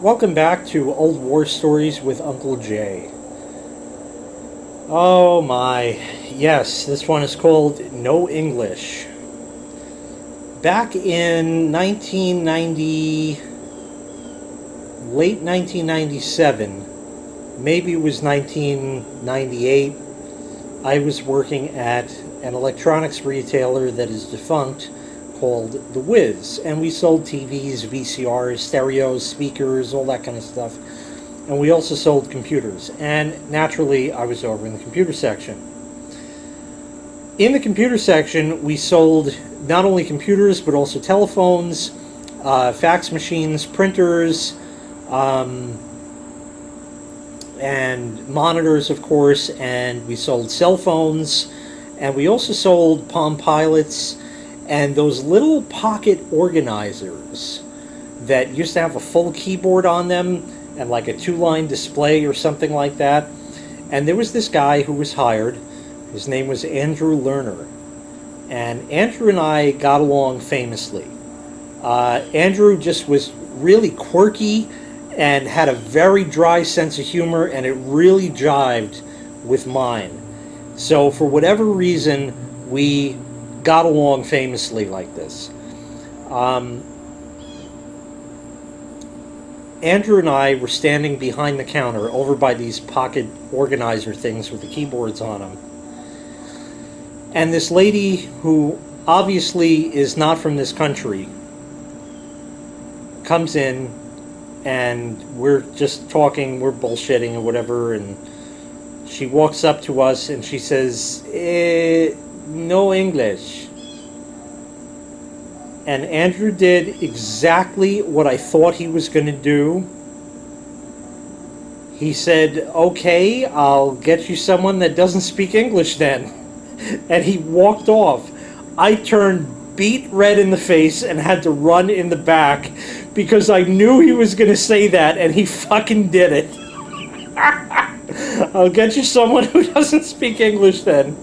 Welcome back to Old War Stories with Uncle Jay. Oh my, yes, this one is called No English. Back in 1990, late 1997, maybe it was 1998, I was working at an electronics retailer that is defunct called The Wiz, and we sold TVs, VCRs, stereos, speakers, all that kind of stuff. And we also sold computers, and naturally I was over in the computer section. In the computer section we sold not only computers but also telephones, fax machines, printers, and monitors, of course, and we sold cell phones, and we also sold Palm Pilots and those little pocket organizers that used to have a full keyboard on them and like a two-line display or something like that. And there was this guy who was hired. His name was Andrew Lerner. And Andrew and I got along famously. Andrew just was really quirky and had a very dry sense of humor, and it really jived with mine. So for whatever reason, we got along famously like this. Andrew and I were standing behind the counter over by these pocket organizer things with the keyboards on them. And this lady, who obviously is not from this country, comes in, and we're just talking, we're bullshitting or whatever, and she walks up to us and she says, no English. And Andrew did exactly what I thought he was going to do. He said, okay, I'll get you someone that doesn't speak English then. And he walked off. I turned beet red in the face and had to run in the back because I knew he was going to say that, and he fucking did it. I'll get you someone who doesn't speak English then.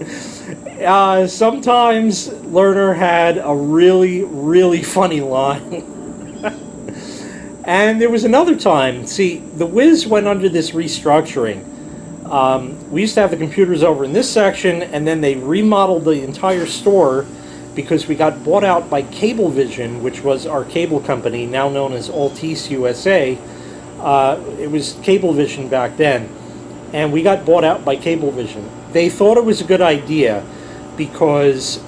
Sometimes Lerner had a really, really funny line. And there was another time. See, the Wiz went under this restructuring. We used to have the computers over in this section, and then they remodeled the entire store because we got bought out by Cablevision, which was our cable company, now known as Altice USA. It was Cablevision back then. And we got bought out by Cablevision. They thought it was a good idea because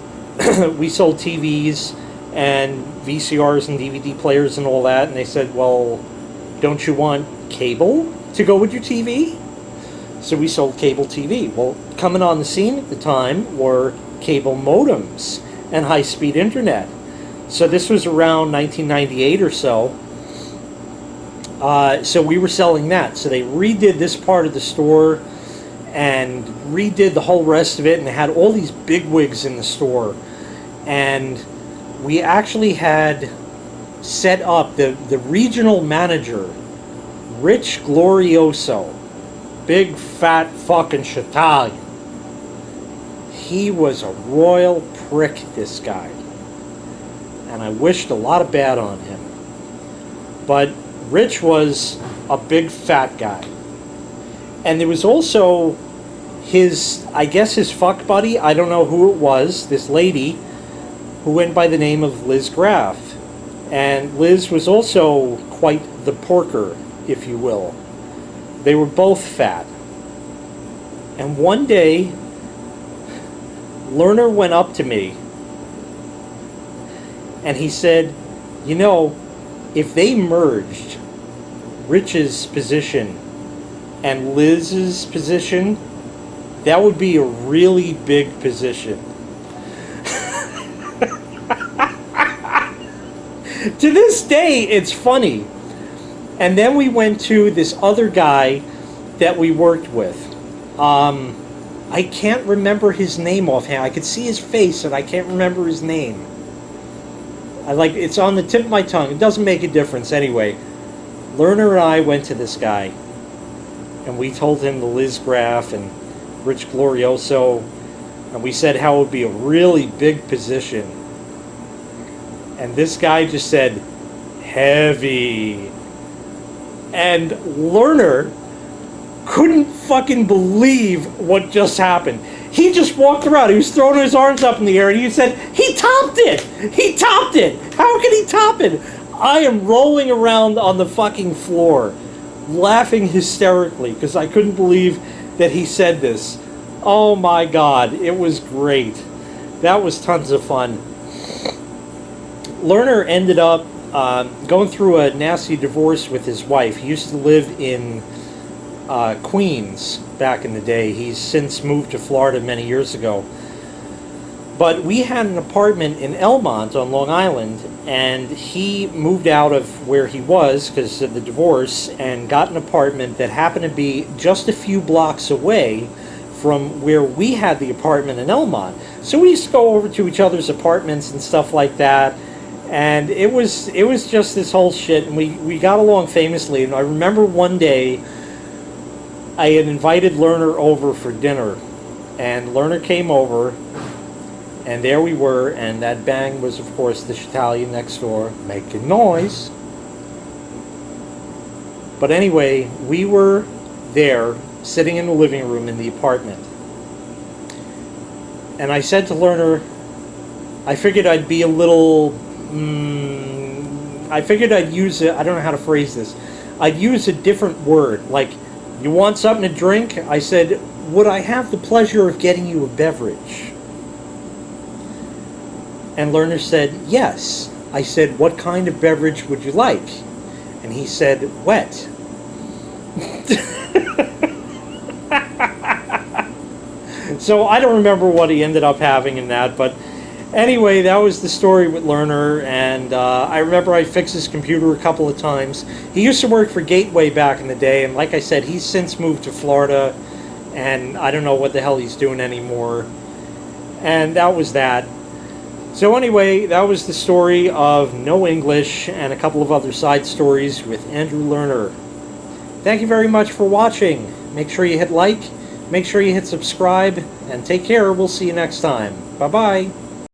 we sold TVs and VCRs and DVD players and all that, and they said, well, don't you want cable to go with your TV? So we sold cable TV. Well, coming on the scene at the time were cable modems and high-speed internet. So this was around 1998 or so. So we were selling that. So they redid this part of the store and redid the whole rest of it, and they had all these bigwigs in the store. And we actually had set up the regional manager, Rich Glorioso, big fat fucking Chital. He was a royal prick, this guy. And I wished a lot of bad on him. But Rich was a big fat guy. And there was also his, I guess his fuck buddy, I don't know who it was, this lady who went by the name of Liz Graff. And Liz was also quite the porker, if you will. They were both fat. And one day, Lerner went up to me and he said, you know, if they merged Rich's position and Liz's position, that would be a really big position. To this day, it's funny. And then we went to this other guy that we worked with. I can't remember his name offhand. I could see his face and I can't remember his name. It's on the tip of my tongue. It doesn't make a difference anyway. Lerner and I went to this guy, and we told him the Liz Graff and Rich Glorioso, and we said how it would be a really big position. And this guy just said, heavy. And Lerner couldn't fucking believe what just happened. He just walked around. He was throwing his arms up in the air, and he said, "He topped it! He topped it! How can he top it?" I am rolling around on the fucking floor, laughing hysterically, because I couldn't believe that he said this. Oh my God, it was great. That was tons of fun. Lerner ended up going through a nasty divorce with his wife. He used to live in Queens back in the day. He's since moved to Florida many years ago. But we had an apartment in Elmont on Long Island, and he moved out of where he was because of the divorce and got an apartment that happened to be just a few blocks away from where we had the apartment in Elmont. So we used to go over to each other's apartments and stuff like that. And it was just this whole shit, and we got along famously. And I remember one day I had invited Lerner over for dinner, and Lerner came over, and there we were, and that bang was, of course, the Italian next door making noise. But anyway, we were there, sitting in the living room in the apartment, and I said to Lerner, I figured I'd be a little... I figured I'd use it. I don't know how to phrase this. I'd use a different word. Like, you want something to drink? I said, would I have the pleasure of getting you a beverage? And Lerner said, yes. I said, what kind of beverage would you like? And he said, wet. So I don't remember what he ended up having in that, but anyway, that was the story with Lerner, and I remember I fixed his computer a couple of times. He used to work for Gateway back in the day, and like I said, he's since moved to Florida, and I don't know what the hell he's doing anymore. And that was that. So anyway, that was the story of No English and a couple of other side stories with Andrew Lerner. Thank you very much for watching. Make sure you hit like, make sure you hit subscribe, and take care. We'll see you next time. Bye-bye.